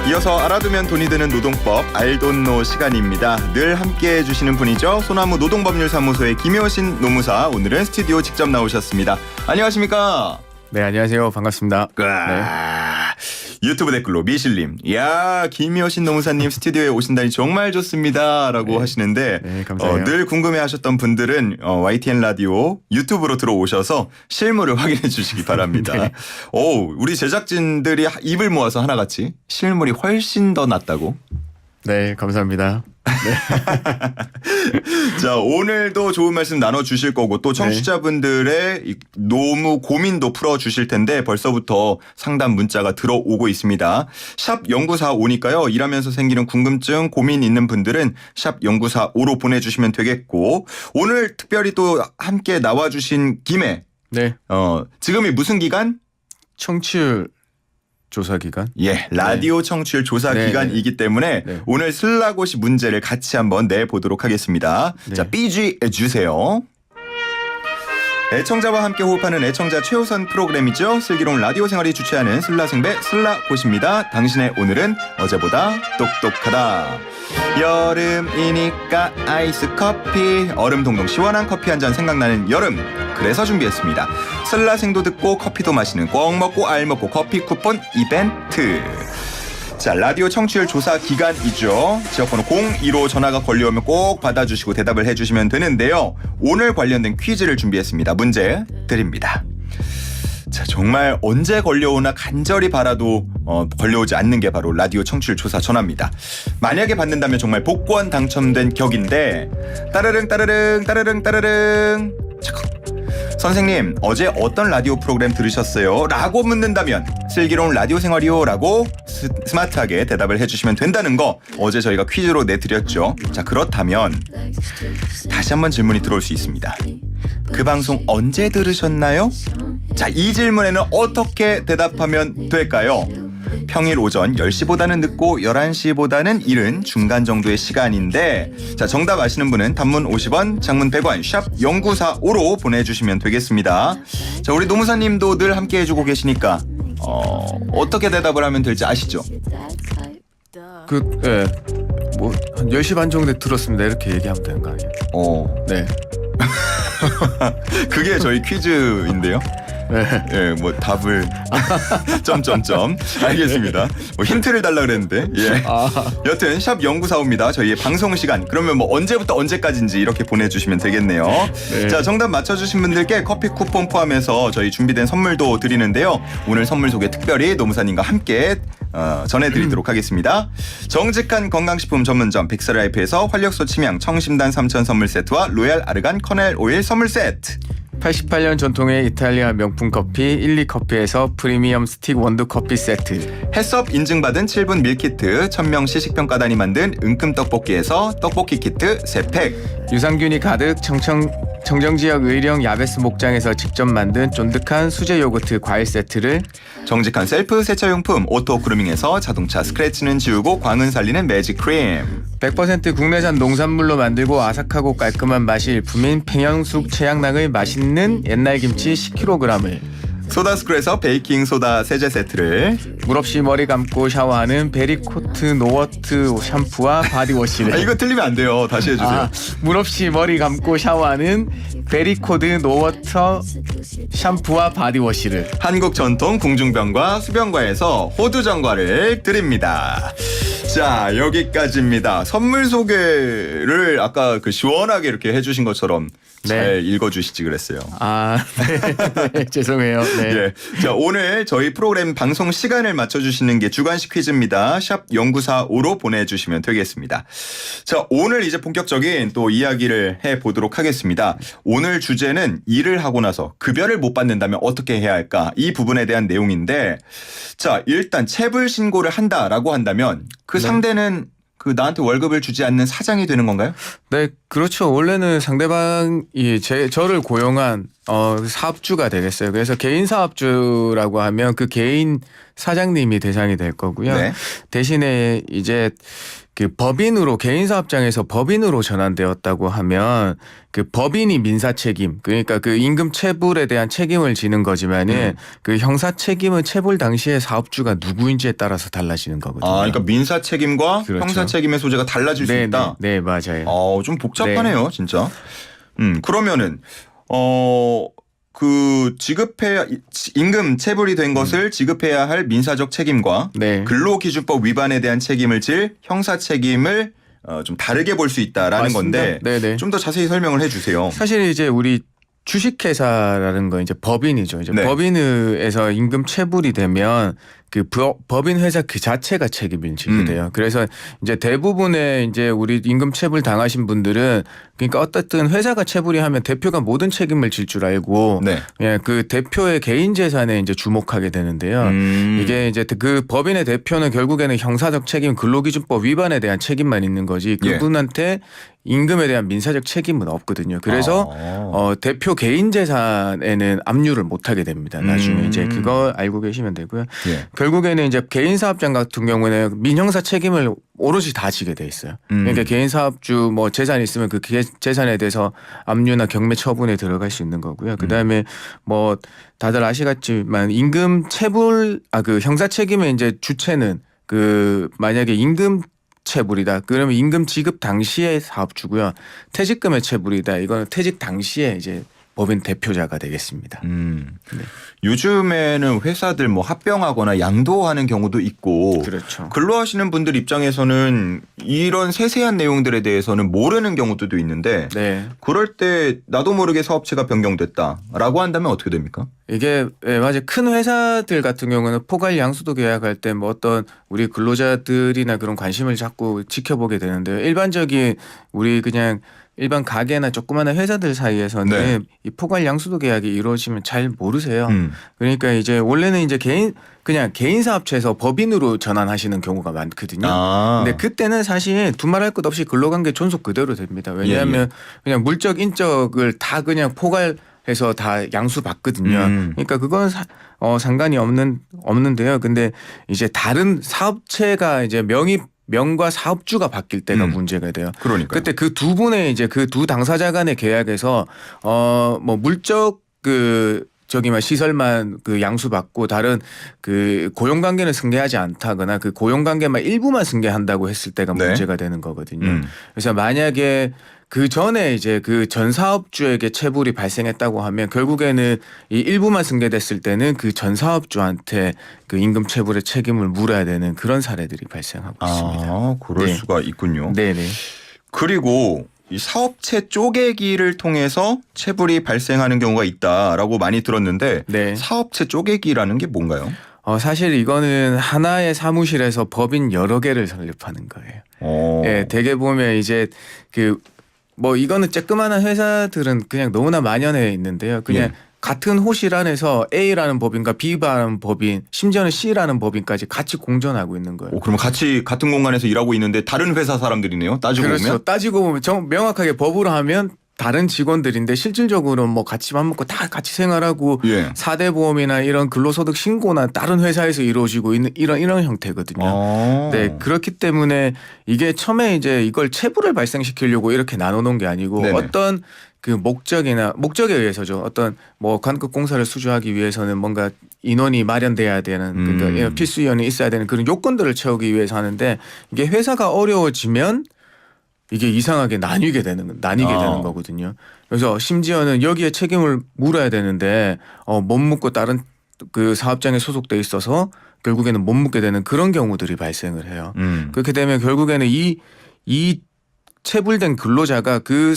이어서 알아두면 돈이 되는 노동법 알돈노 시간입니다. 늘 함께해 주시는 분이죠. 소나무 노동법률사무소의 김효신 노무사, 오늘은 스튜디오 직접 나오셨습니다. 안녕하십니까? 네, 안녕하세요. 반갑습니다. 유튜브 댓글로 미실님, 야, 김효신 노무사님 스튜디오에 오신다니 정말 좋습니다 라고 하시는데, 네, 감사해요. 늘 궁금해하셨던 분들은 YTN 라디오 유튜브로 들어오셔서 실물을 확인해 주시기 바랍니다. 네. 우리 제작진들이 입을 모아서 하나같이 실물이 훨씬 더 낫다고. 네, 감사합니다. 자, 오늘도 좋은 말씀 나눠주실 거고, 또 청취자분들의 이 노무 고민도 풀어주실 텐데 벌써부터 상담 문자가 들어오고 있습니다. 샵 0945니까요. 일하면서 생기는 궁금증, 고민 있는 분들은 샵 0945로 보내주시면 되겠고, 오늘 특별히 또 함께 나와주신 김에 네, 지금이 무슨 기간? 청취율 조사 기간. 예, 라디오 청취율 조사 네, 기간이기 때문에 네. 오늘 슬라고시 문제를 같이 한번 내보도록 하겠습니다. 네. 자, BG 주세요. 애청자와 함께 호흡하는 애청자 최우선 프로그램이죠. 슬기로운 라디오 생활이 주최하는 슬라승배 슬라고시입니다. 당신의 오늘은 어제보다 똑똑하다. 여름이니까 아이스 커피, 얼음 동동 시원한 커피 한 잔 생각나는 여름, 그래서 준비했습니다. 슬라생도 듣고 커피도 마시는 꼭 먹고 알 먹고 커피 쿠폰 이벤트. 자, 라디오 청취율 조사 기간이죠. 지역번호 02로 전화가 걸려오면 꼭 받아주시고 대답을 해주시면 되는데요. 오늘 관련된 퀴즈를 준비했습니다. 문제 드립니다. 자, 정말 언제 걸려오나 간절히 바라도 걸려오지 않는 게 바로 라디오 청취율 조사 전화입니다. 만약에 받는다면 정말 복권 당첨된 격인데, 따르릉 따르릉 따르릉 따르릉, 선생님, 어제 어떤 라디오 프로그램 들으셨어요? 라고 묻는다면 슬기로운 라디오 생활이요 라고 스마트하게 대답을 해주시면 된다는 거 어제 저희가 퀴즈로 내드렸죠. 자, 그렇다면 다시 한번 질문이 들어올 수 있습니다. 그 방송 언제 들으셨나요? 자, 이 질문에는 어떻게 대답하면 될까요? 평일 오전 10시보다는 늦고 11시보다는 이른 중간 정도의 시간인데, 자, 정답 아시는 분은 단문 50원, 장문 100원, 샵 0945로 보내주시면 되겠습니다. 자, 우리 노무사님도 늘 함께 해주고 계시니까 어떻게 대답을 하면 될지 아시죠? 뭐 한 10시 반 정도에 들었습니다. 이렇게 얘기하면 되는 거 아니에요? 네. 그게 저희 퀴즈인데요. 네. 예, 뭐 답을 점점점. 알겠습니다. 뭐 힌트를 달라 그랬는데. 예. 여튼 샵 0945입니다. 저희의 방송 시간. 그러면 뭐 언제부터 언제까지인지 이렇게 보내주시면 되겠네요. 네. 자, 정답 맞춰주신 분들께 커피 쿠폰 포함해서 저희 준비된 선물도 드리는데요. 오늘 선물 소개 특별히 노무사님과 함께 전해드리도록 하겠습니다. 정직한 건강식품 전문점 빅스라이프에서 활력소 침향 청심단 3천 선물 세트와 로얄 아르간 커넬 오일 선물 세트, 88년 전통의 이탈리아 명품 커피 1,2커피에서 프리미엄 스틱 원두 커피 세트, 햇섭 인증받은 7분 밀키트, 천명 시식평가단이 만든 은금 떡볶이에서 떡볶이 키트 3팩, 유산균이 가득 청정지역 의령 야베스 목장에서 직접 만든 쫀득한 수제 요거트 과일 세트를, 정직한 셀프 세차용품 오토 그루밍에서 자동차 스크래치는 지우고 광은 살리는 매직 크림, 100% 국내산 농산물로 만들고 아삭하고 깔끔한 맛이 일품인 평양숙 최양락의 맛있는 옛날 김치 10kg을, 소다스쿨에서 베이킹소다 세제 세트를, 물 없이 머리 감고 샤워하는 베리코트 노워트 샴푸와 바디워시를, 이거 틀리면 안 돼요. 다시 해주세요. 물 없이 머리 감고 샤워하는 베리코드 노워터 샴푸와 바디워시를, 한국 전통 궁중병과 수병과에서 호두전과를 드립니다. 자, 여기까지입니다. 선물 소개를 아까 그 시원하게 이렇게 해주신 것처럼 잘 읽어주시지 그랬어요. 네, 죄송해요. 네. 예. 자, 오늘 저희 프로그램 방송 시간을 맞춰주시는 게 주관식 퀴즈입니다. 샵 0945로 보내주시면 되겠습니다. 자, 오늘 이제 본격적인 또 이야기를 해보도록 하겠습니다. 오늘 주제는 일을 하고 나서 급여를 못 받는다면 어떻게 해야 할까? 이 부분에 대한 내용인데, 자, 일단 체불 신고를 한다라고 한다면 그 상대는 그 나한테 월급을 주지 않는 사장이 되는 건가요? 네, 그렇죠. 원래는 상대방이 저를 고용한 사업주가 되겠어요. 그래서 개인 사업주라고 하면 그 개인 사장님이 대상이 될 거고요. 네. 대신에 이제 그 법인으로 개인 사업장에서 법인으로 전환되었다고 하면 그 법인이 민사 책임 그러니까 그 임금 체불에 대한 책임을 지는 거지만은 그 형사 책임은 체불 당시에 사업주가 누구인지에 따라서 달라지는 거거든요. 아, 그러니까 민사 책임과 그렇죠. 형사 책임의 소재가 달라질 수 네, 있다. 네, 네, 맞아요. 좀 복잡하네요, 진짜. 그러면은 그 지급해야 임금 체불이 된 것을 지급해야 할 민사적 책임과 네. 근로기준법 위반에 대한 책임을 질 형사 책임을 좀 다르게 볼 수 있다라는 맞습니다. 건데 네네. 좀 더 자세히 설명을 해주세요. 사실 이제 우리 주식회사라는 건 이제 법인이죠. 이제 네. 법인에서 임금 체불이 되면 그 법인 회사 그 자체가 책임을 지게 돼요. 그래서 이제 대부분의 이제 우리 임금 체불 당하신 분들은 그러니까 어떻든 회사가 체불이 하면 대표가 모든 책임을 질 줄 알고 네. 예, 그 대표의 개인 재산에 이제 주목하게 되는데요. 이게 이제 그 법인의 대표는 결국에는 형사적 책임, 근로기준법 위반에 대한 책임만 있는 거지 그분한테 임금에 대한 민사적 책임은 없거든요. 그래서 대표 개인 재산에는 압류를 못하게 됩니다. 나중에 이제 그거 알고 계시면 되고요. 예. 결국에는 이제 개인 사업장 같은 경우에는 민형사 책임을 오롯이 다 지게 돼 있어요. 그러니까 개인 사업주 뭐 재산이 있으면 그 재산에 대해서 압류나 경매 처분에 들어갈 수 있는 거고요. 그다음에 뭐 다들 아시겠지만 임금 체불 그 형사 책임의 이제 주체는 그 만약에 임금 체불이다. 그러면 임금 지급 당시의 사업주고요. 퇴직금의 체불이다. 이거는 퇴직 당시에 이제 법인 대표자가 되겠습니다. 네. 요즘에는 회사들 뭐 합병하거나 양도하는 경우도 있고 그렇죠. 근로하시는 분들 입장에서는 이런 세세한 내용들에 대해서는 모르는 경우도 있는데 네. 그럴 때 나도 모르게 사업체가 변경됐다라고 한다면 어떻게 됩니까? 이게 맞아요. 큰 회사들 같은 경우는 포괄 양수도 계약할 때 뭐 어떤 우리 근로자들이나 그런 관심을 자꾸 지켜보게 되는데요. 일반적인 우리 그냥 일반 가게나 조그마한 회사들 사이에서는 네. 이 포괄 양수도 계약이 이루어지면 잘 모르세요. 그러니까 이제 원래는 이제 그냥 개인 사업체에서 법인으로 전환하시는 경우가 많거든요. 근데 그때는 사실 두말할 것 없이 근로관계 존속 그대로 됩니다. 왜냐하면 그냥 물적 인적을 다 그냥 포괄해서 다 양수 받거든요. 그러니까 그건 상관이 없는데요. 근데 이제 다른 사업체가 이제 명과 사업주가 바뀔 때가 문제가 돼요. 그러니까 그때 그 두 분의 이제 그 두 당사자 간의 계약에서 뭐 물적 저기만 시설만 그 양수받고 다른 그 고용관계는 승계하지 않다거나 그 고용관계만 일부만 승계한다고 했을 때가 문제가 되는 거거든요. 그래서 만약에 그 전에 이제 그 전 사업주에게 체불이 발생했다고 하면 결국에는 이 일부만 승계됐을 때는 그 전 사업주한테 그 임금 체불의 책임을 물어야 되는 그런 사례들이 발생하고 있습니다. 그럴 네. 수가 있군요. 네네. 그리고 이 사업체 쪼개기를 통해서 체불이 발생하는 경우가 있다라고 많이 들었는데 네. 사업체 쪼개기라는 게 뭔가요? 사실 이거는 하나의 사무실에서 법인 여러 개를 설립하는 거예요. 예, 대개 보면 이제 뭐 이거는 쬐끄만한 회사들은 그냥 너무나 만연해 있는데요. 그냥 같은 호실 안에서 A라는 법인과 B라는 법인, 심지어는 C라는 법인까지 같이 공존하고 있는 거예요. 그럼 같이 같은 공간에서 일하고 있는데 다른 회사 사람들이네요. 따지고 그렇죠. 보면. 따지고 보면 명확하게 법으로 하면 다른 직원들인데 실질적으로 뭐 같이 밥 먹고 다 같이 생활하고 예. 4대 보험이나 이런 근로소득 신고나 다른 회사에서 이루어지고 있는 이런 형태거든요. 네, 그렇기 때문에 이게 처음에 이제 이걸 체불을 발생시키려고 이렇게 나눠놓은 게 아니고 네네. 어떤 그 목적에 의해서죠. 어떤 뭐 관급 공사를 수주하기 위해서는 뭔가 인원이 마련돼야 되는 그러니까 필수 인원이 있어야 되는 그런 요건들을 채우기 위해서 하는데 이게 회사가 어려워지면 이게 이상하게 나뉘게 되는 거거든요. 그래서 심지어는 여기에 책임을 물어야 되는데 못 묻고 다른 그 사업장에 소속돼 있어서 결국에는 못 묻게 되는 그런 경우들이 발생을 해요. 그렇게 되면 결국에는 이 체불된 근로자가 그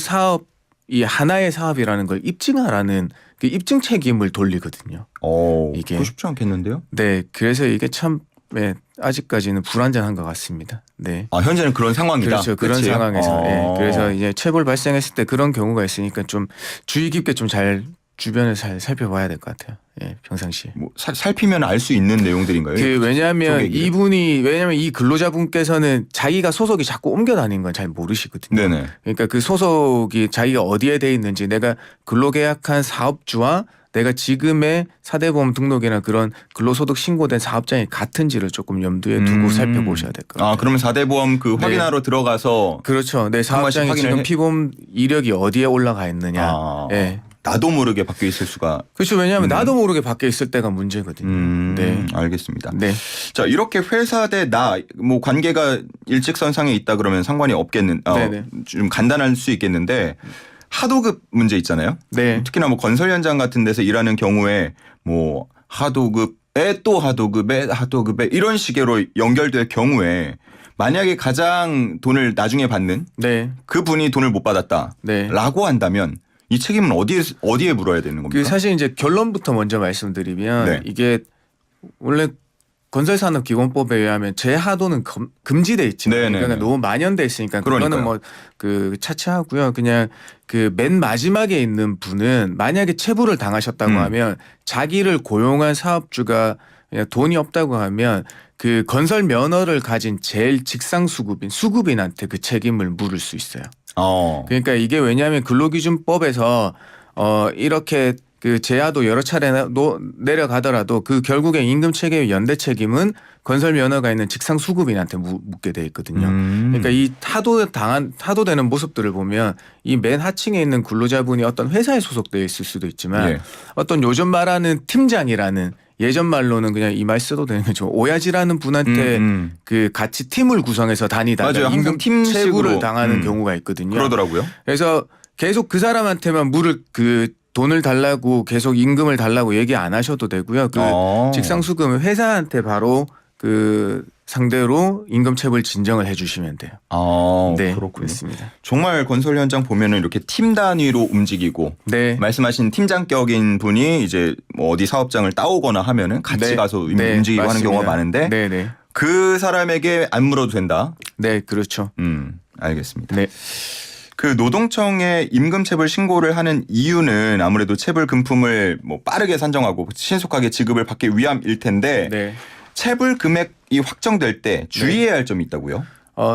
이 하나의 사업이라는 걸 입증하라는 그 입증 책임을 돌리거든요. 이게 그거 쉽지 않겠는데요? 네, 그래서 이게 참 아직까지는 불완전한 것 같습니다. 네. 현재는 그런 상황이다. 그렇죠. 그런 그치요? 상황에서. 예. 그래서 이제 체불 발생했을 때 그런 경우가 있으니까 좀 주의 깊게 좀 잘 주변을 잘 살펴봐야 될 것 같아요. 예, 평상시에. 뭐 살피면 알 수 있는 내용들인가요? 왜냐하면 쪼개기를? 왜냐하면 이 근로자분께서는 자기가 소속이 자꾸 옮겨 다니는 건 잘 모르시거든요. 네네. 그러니까 그 소속이 자기가 어디에 돼 있는지 내가 근로계약한 사업주와 내가 지금의 사대보험 등록이나 그런 근로소득 신고된 사업장이 같은지를 조금 염두에 두고 살펴보셔야 될 것 같아요. 그러면 4대 보험 그 네. 확인하러 들어가서 그렇죠. 내 사업장이 지금 피보험 이력이 어디에 올라가 있느냐. 예. 나도 모르게 바뀌어 있을 수가. 그렇죠. 왜냐하면 나도 모르게 바뀌어 있을 때가 문제거든요. 네. 알겠습니다. 네. 자, 이렇게 회사 대 나 뭐 관계가 일직선상에 있다 그러면 상관이 없겠는. 좀 간단할 수 있겠는데 하도급 문제 있잖아요. 네. 특히나 뭐 건설 현장 같은 데서 일하는 경우에 뭐 하도급에 또 하도급에 이런 식으로 연결될 경우에 만약에 가장 돈을 나중에 받는 네. 그 분이 돈을 못 받았다라고 네. 한다면 이 책임은 어디에 물어야 되는 겁니까? 사실 이제 결론부터 먼저 말씀드리면 네. 이게 원래 건설산업기본법에 의하면 재하도는 금지돼 있지만 네네네. 그러니까 너무 만연돼 있으니까 그거는 그러니까요. 뭐 그 차치하고요. 그냥 그 맨 마지막에 있는 분은 만약에 체불을 당하셨다고 하면 자기를 고용한 사업주가 그냥 돈이 없다고 하면 그 건설 면허를 가진 제일 직상 수급인한테 그 책임을 물을 수 있어요. 그러니까 이게 왜냐하면 근로기준법에서 이렇게 그 제하도 여러 차례 내려가더라도 그 결국에 임금 체계의 연대 책임은 건설 면허가 있는 직상 수급인한테 묻게 돼 있거든요. 그러니까 이 타도되는 모습들을 보면 이 맨 하층에 있는 근로자분이 어떤 회사에 소속되어 있을 수도 있지만 예. 어떤 요즘 말하는 팀장이라는 예전 말로는 그냥 이 말 써도 되는 거죠. 오야지라는 분한테 그 같이 팀을 구성해서 다니다가 맞아요. 임금 팀식으로. 체불을 당하는 경우가 있거든요. 그러더라고요. 그래서 계속 그 사람한테만 돈을 달라고 계속 임금을 달라고 얘기 안 하셔도 되고요. 그 직상수금은 회사한테 바로 그 상대로 임금체불 진정을 해주시면 돼요. 네, 그렇군요. 그렇습니다. 정말 건설 현장 보면은 이렇게 팀 단위로 움직이고 네. 말씀하신 팀장격인 분이 이제 뭐 어디 사업장을 따오거나 하면은 같이 네. 가서 네, 움직이고 하는 맞습니다. 경우가 많은데 네. 그 사람에게 안 물어도 된다. 네, 그렇죠. 알겠습니다. 네. 그 노동청에 임금체불 신고를 하는 이유는 아무래도 체불 금품을 뭐 빠르게 산정하고 신속하게 지급을 받기 위함일 텐데 네. 체불 금액이 확정될 때 주의해야 할 점이 있다고요?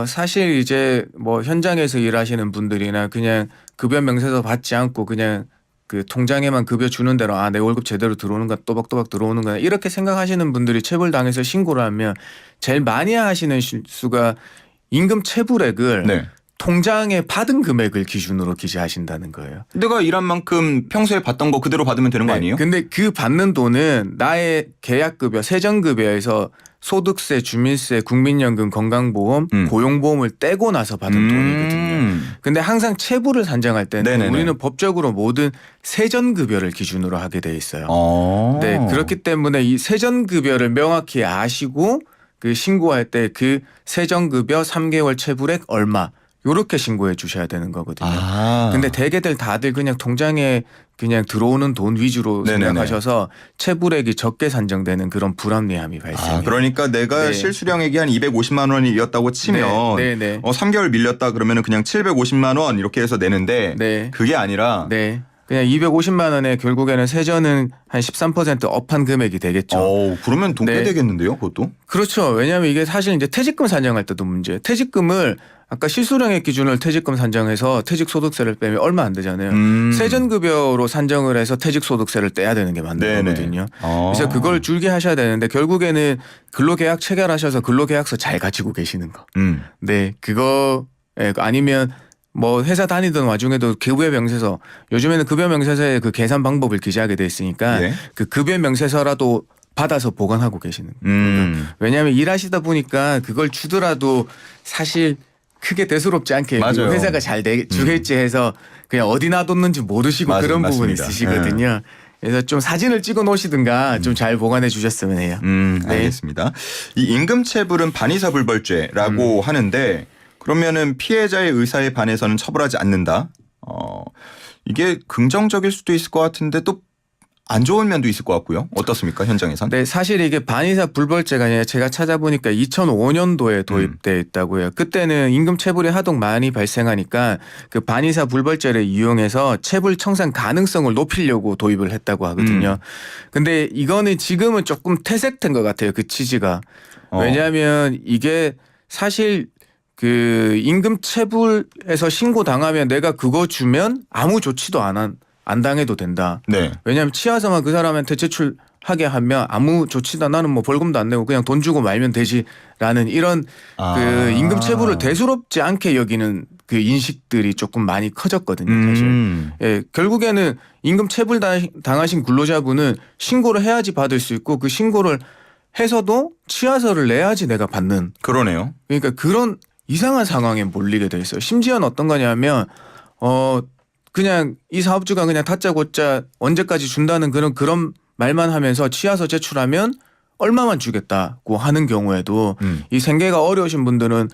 사실 이제 뭐 현장에서 일하시는 분들이나 그냥 급여 명세서 받지 않고 그냥 그 통장에만 급여 주는 대로 내 월급 제대로 들어오는가 또박또박 들어오는가 이렇게 생각하시는 분들이 체불당해서 신고를 하면 제일 많이 하시는 실수가 임금 체불액을 네. 통장에 받은 금액을 기준으로 기재하신다는 거예요. 내가 일한 만큼 평소에 받던 거 그대로 받으면 되는 거 아니에요? 근데 그 받는 돈은 나의 계약급여, 세전급여에서 소득세, 주민세, 국민연금, 건강보험, 고용보험을 떼고 나서 받은 돈이거든요. 근데 항상 체불을 산정할 때는 네네네. 우리는 법적으로 모든 세전급여를 기준으로 하게 돼 있어요. 네, 그렇기 때문에 이 세전급여를 명확히 아시고 그 신고할 때 그 세전급여 3개월 체불액 얼마 요렇게 신고해 주셔야 되는 거거든요. 근데 대개들 다들 그냥 통장에 그냥 들어오는 돈 위주로 네네네. 생각하셔서 체불액이 적게 산정되는 그런 불합리함이 발생해요. 그러니까 내가 네. 실수령액이 한 250만 원이었다고 치면 네. 3개월 밀렸다 그러면은 그냥 750만 원 이렇게 해서 내는데 네. 그게 아니라 네. 그냥 250만 원에 결국에는 세전은 한 13% 업한 금액이 되겠죠. 그러면 돈 꽤 네. 되겠는데요, 그것도? 그렇죠. 왜냐하면 이게 사실 이제 퇴직금 산정할 때도 문제예요. 퇴직금을 아까 실수령액 기준을 퇴직금 산정해서 퇴직소득세를 빼면 얼마 안 되잖아요. 세전급여로 산정을 해서 퇴직소득세를 떼야 되는 게 맞는 네네. 거거든요. 그래서 그걸 줄게 하셔야 되는데 결국에는 근로계약 체결하셔서 근로계약서 잘 가지고 계시는 거. 네, 그거 아니면 뭐 회사 다니던 와중에도 급여 명세서 요즘에는 급여 명세서에 그 계산 방법을 기재하게 돼 있으니까 예. 그 급여 명세서라도 받아서 보관하고 계시는 거예요. 왜냐하면 일하시다 보니까 그걸 주더라도 사실 크게 대수롭지 않게 맞아요. 회사가 잘 주겠지 해서 그냥 어디 놔뒀는지 모르시고 그런 부분이 맞습니다. 있으시거든요. 그래서 좀 사진을 찍어 놓으시든가 좀 잘 보관해 주셨으면 해요. 네. 알겠습니다. 이 임금체불은 반의사불벌죄라고 하는데 그러면은 피해자의 의사에 반해서는 처벌하지 않는다. 이게 긍정적일 수도 있을 것 같은데 또 안 좋은 면도 있을 것 같고요. 어떻습니까 현장에선? 네, 사실 이게 반의사 불벌제가 아니라 제가 찾아보니까 2005년도에 도입돼 있다고요. 그때는 임금 체불이 하도 많이 발생하니까 그 반의사 불벌제를 이용해서 체불 청산 가능성을 높이려고 도입을 했다고 하거든요. 근데 이거는 지금은 조금 퇴색된 것 같아요. 그 취지가. 왜냐하면 이게 사실 그 임금 체불에서 신고 당하면 내가 그거 주면 아무 조치도 안 당해도 된다. 네. 왜냐하면 치아서만 그 사람한테 제출하게 하면 아무 조치도 나는 뭐 벌금도 안 내고 그냥 돈 주고 말면 되지라는 이런 그 임금 체불을 대수롭지 않게 여기는 그 인식들이 조금 많이 커졌거든요. 사실. 예, 결국에는 임금 체불 당하신 근로자분은 신고를 해야지 받을 수 있고 그 신고를 해서도 치아서를 내야지 내가 받는. 그러네요. 그러니까 그런 이상한 상황에 몰리게 돼 있어요. 심지어는 어떤 거냐면 그냥 이 사업주가 그냥 다짜고짜 언제까지 준다는 그런 말만 하면서 치아서 제출하면 얼마만 주겠다고 하는 경우에도 이 생계가 어려우신 분들은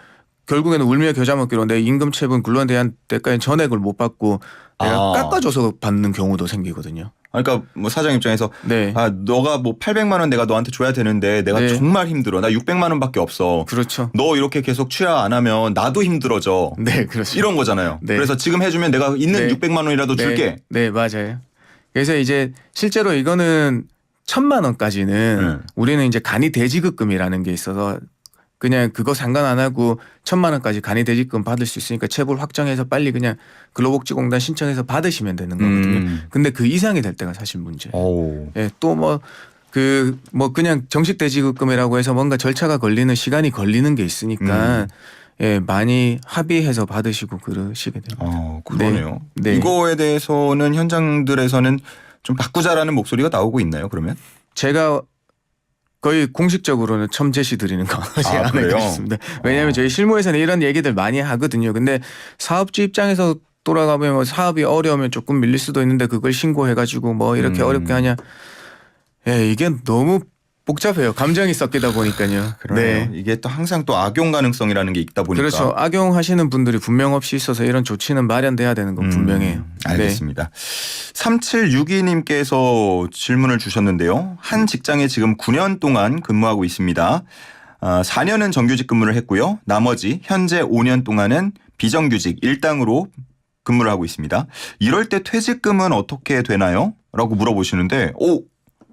결국에는 울며 겨자 먹기로 내 임금 체불 근로대한테까지 전액을 못 받고 내가 깎아줘서 받는 경우도 생기거든요. 그러니까 뭐 사장 입장에서 네. 너가 뭐 800만 원 내가 너한테 줘야 되는데 내가 네. 정말 힘들어. 나 600만 원밖에 없어. 그렇죠. 너 이렇게 계속 취하 안 하면 나도 힘들어져. 네, 그렇죠. 이런 거잖아요. 네. 그래서 지금 해주면 내가 있는 네. 600만 원이라도 네. 줄게. 네, 맞아요. 그래서 이제 실제로 이거는 1,000만 원까지는 우리는 이제 간이 대지급금이라는 게 있어서 그냥 그거 상관 안 하고 1,000만 원까지 간이 대지급금 받을 수 있으니까 체불 확정해서 빨리 그냥 근로복지공단 신청해서 받으시면 되는 거거든요. 근데 그 이상이 될 때가 사실 문제예요. 예, 또 뭐 그냥 정식 대지급금이라고 해서 뭔가 절차가 걸리는 시간이 걸리는 게 있으니까 예, 많이 합의해서 받으시고 그러시게 됩니다. 그러네요. 네. 이거에 대해서는 현장들에서는 좀 바꾸자라는 목소리가 나오고 있나요? 그러면? 제가 거의 공식적으로는 처음 제시 드리는 거지 그래요? 않을까 싶습니다. 왜냐하면 저희 실무에서는 이런 얘기들 많이 하거든요. 근데 사업주 입장에서 돌아가면 뭐 사업이 어려우면 조금 밀릴 수도 있는데 그걸 신고해가지고 뭐 이렇게 어렵게 하냐. 예, 이게 너무 복잡해요. 감정이 섞이다 보니까요. 그러네요. 네. 이게 또 항상 또 악용 가능성이라는 게 있다 보니까. 그렇죠. 악용하시는 분들이 분명 없이 있어서 이런 조치는 마련돼야 되는 건 분명해요. 알겠습니다. 3762님께서 질문을 주셨는데요. 한 직장에 지금 9년 동안 근무하고 있습니다. 4년은 정규직 근무를 했고요. 나머지 현재 5년 동안은 비정규직 일당으로 근무를 하고 있습니다. 이럴 때 퇴직금은 어떻게 되나요? 라고 물어보시는데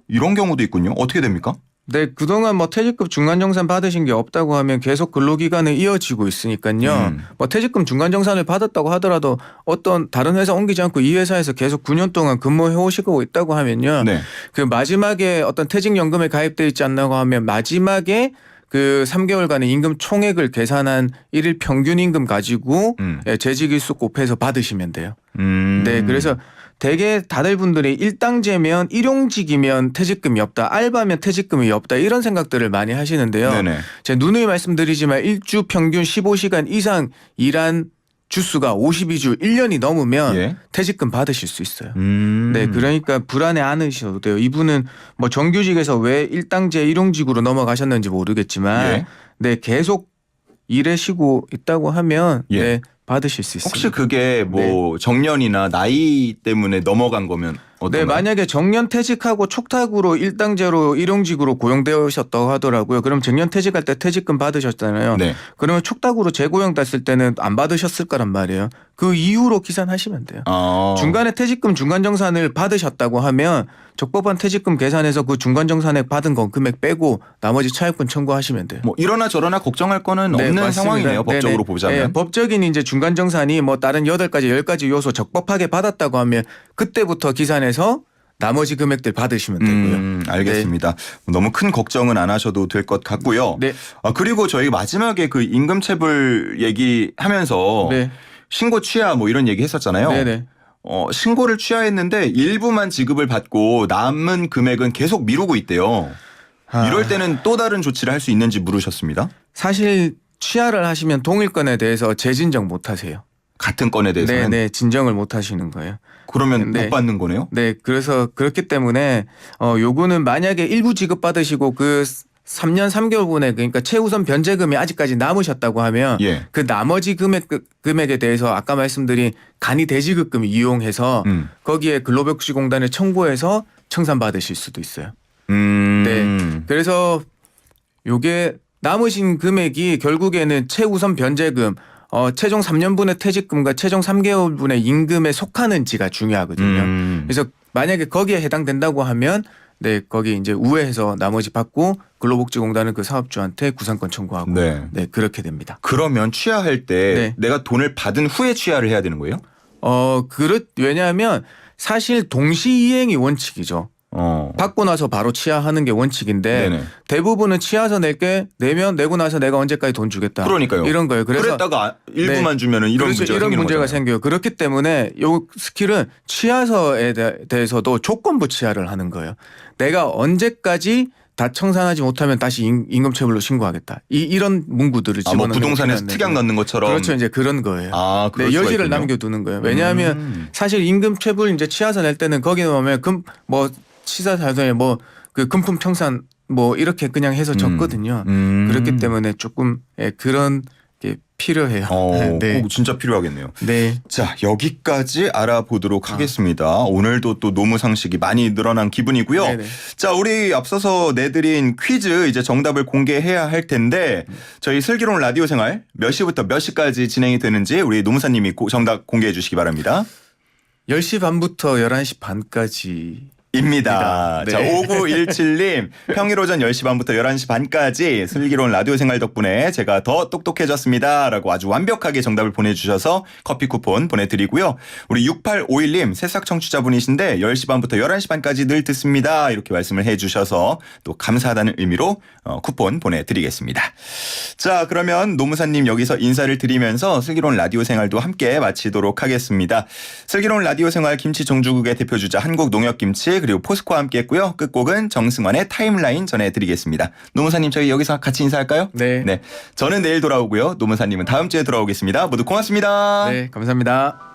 이런 경우도 있군요. 어떻게 됩니까? 네, 그동안 뭐 퇴직금 중간정산 받으신 게 없다고 하면 계속 근로기간은 이어지고 있으니까요. 뭐 퇴직금 중간정산을 받았다고 하더라도 어떤 다른 회사 옮기지 않고 이 회사에서 계속 9년 동안 근무해 오시고 있다고 하면요. 네. 그 마지막에 어떤 퇴직연금에 가입돼 있지 않나고 하면 마지막에 그 3개월간의 임금 총액을 계산한 일일 평균 임금 가지고 재직일수 곱해서 받으시면 돼요. 네, 그래서 대개 다들 분들이 일당제면 일용직이면 퇴직금이 없다, 알바면 퇴직금이 없다 이런 생각들을 많이 하시는데요. 네네. 제가 누누이 말씀드리지만 일주 평균 15시간 이상 일한 주수가 52주 1년이 넘으면 퇴직금 받으실 수 있어요. 네, 그러니까 불안해 않으셔도 돼요. 이분은 뭐 정규직에서 왜 일당제 일용직으로 넘어가셨는지 모르겠지만 네, 계속 일하시고 있다고 하면 네, 받으실 수 있습니다. 혹시 그게 뭐 정년이나 나이 때문에 넘어간 거면 어떤가요? 네, 만약에 정년 퇴직하고 촉탁으로 일당제로 일용직으로 고용되셨다고 하더라고요. 그럼 정년 퇴직할 때 퇴직금 받으셨잖아요. 네. 그러면 촉탁으로 재고용됐을 때는 안 받으셨을 거란 말이에요. 그 이후로 계산하시면 돼요. 중간에 퇴직금 중간정산을 받으셨다고 하면 적법한 퇴직금 계산해서 그 중간정산액 받은 건 금액 빼고 나머지 차액분 청구하시면 돼요. 뭐 이러나 저러나 걱정할 거는 네, 없는 맞습니다. 상황이네요. 법적으로 보자면. 네, 법적인 이제 중간정산이 뭐 다른 8가지 10가지 요소 적법하게 받았다고 하면 그때부터 기산해서 나머지 금액들 받으시면 되고요. 알겠습니다. 너무 큰 걱정은 안 하셔도 될 것 같고요. 네. 그리고 저희 마지막에 그 임금체불 얘기하면서 신고 취하 뭐 이런 얘기 했었잖아요. 네네. 신고를 취하했는데 일부만 지급을 받고 남은 금액은 계속 미루고 있대요. 이럴 때는 또 다른 조치를 할 수 있는지 물으셨습니다. 사실 취하를 하시면 동일 건에 대해서 재진정 못 하세요. 같은 건에 대해서는? 네, 진정을 못 하시는 거예요. 그러면 못 받는 거네요? 네, 그래서 그렇기 때문에 요거는 만약에 일부 지급 받으시고 그 3년 3개월분에 그러니까 최우선 변제금이 아직까지 남으셨다고 하면 그 나머지 금액에 대해서 아까 말씀드린 간이 대지급금 이용해서 거기에 근로복지공단에 청구해서 청산받으실 수도 있어요. 네. 네. 그래서 요게 남으신 금액이 결국에는 최우선 변제금, 최종 3년분의 퇴직금과 최종 3개월분의 임금에 속하는지가 중요하거든요. 그래서 만약에 거기에 해당된다고 하면 네, 거기 이제 우회해서 나머지 받고 근로복지공단은 그 사업주한테 구상권 청구하고 네. 네, 그렇게 됩니다. 그러면 취하할 때 네. 내가 돈을 받은 후에 취하를 해야 되는 거예요? 왜냐하면 사실 동시이행이 원칙이죠. 받고 나서 바로 치하하는 게 원칙인데 네네. 대부분은 치하서 내면 내고 나서 내가 언제까지 돈 주겠다. 그러니까요. 이런 거예요. 그래서 그랬다가 일부만 네. 주면은 이런 그래서 문제가 이런 생기는 문제가 거잖아요. 생겨요. 그렇기 때문에 요 스킬은 치하서에 대해서도 조건부 치하를 하는 거예요. 내가 언제까지 다 청산하지 못하면 다시 임금체불로 신고하겠다. 이런 문구들을 뭐 집어넣는 부동산에서 게 특약 넣는 것처럼. 그렇죠. 이제 그런 거예요. 그럴 네, 수가 여지를 있군요. 남겨두는 거예요. 왜냐하면 사실 임금체불 이제 치하서 낼 때는 거기 넣으면 치사자산에 그 금품 청산 이렇게 그냥 해서 적거든요. 그렇기 때문에 조금 그런 게 필요해요. 네. 진짜 필요하겠네요. 네. 자, 여기까지 알아보도록 하겠습니다. 오늘도 또 노무 상식이 많이 늘어난 기분이고요. 네네. 자, 우리 앞서서 내드린 퀴즈 이제 정답을 공개해야 할 텐데 저희 슬기로운 라디오 생활 몇 시부터 몇 시까지 진행이 되는지 우리 노무사님이 정답 공개해 주시기 바랍니다. 10시 반부터 11시 반까지 입니다. 네. 자, 5917님 평일 오전 10시 반부터 11시 반까지 슬기로운 라디오 생활 덕분에 제가 더 똑똑해졌습니다 라고 아주 완벽하게 정답을 보내주셔서 커피 쿠폰 보내드리고요. 우리 6851님 새싹 청취자분이신데 10시 반부터 11시 반까지 늘 듣습니다 이렇게 말씀을 해주셔서 또 감사하다는 의미로 쿠폰 보내드리겠습니다. 자, 그러면 노무사님 여기서 인사를 드리면서 슬기로운 라디오 생활도 함께 마치도록 하겠습니다. 슬기로운 라디오 생활 김치 종주국의 대표주자 한국농협김치 그리고 포스코와 함께 했고요. 끝곡은 정승환의 타임라인 전해드리겠습니다. 노무사님 저희 여기서 같이 인사할까요? 네. 저는 내일 돌아오고요. 노무사님은 다음 주에 돌아오겠습니다. 모두 고맙습니다. 네, 감사합니다.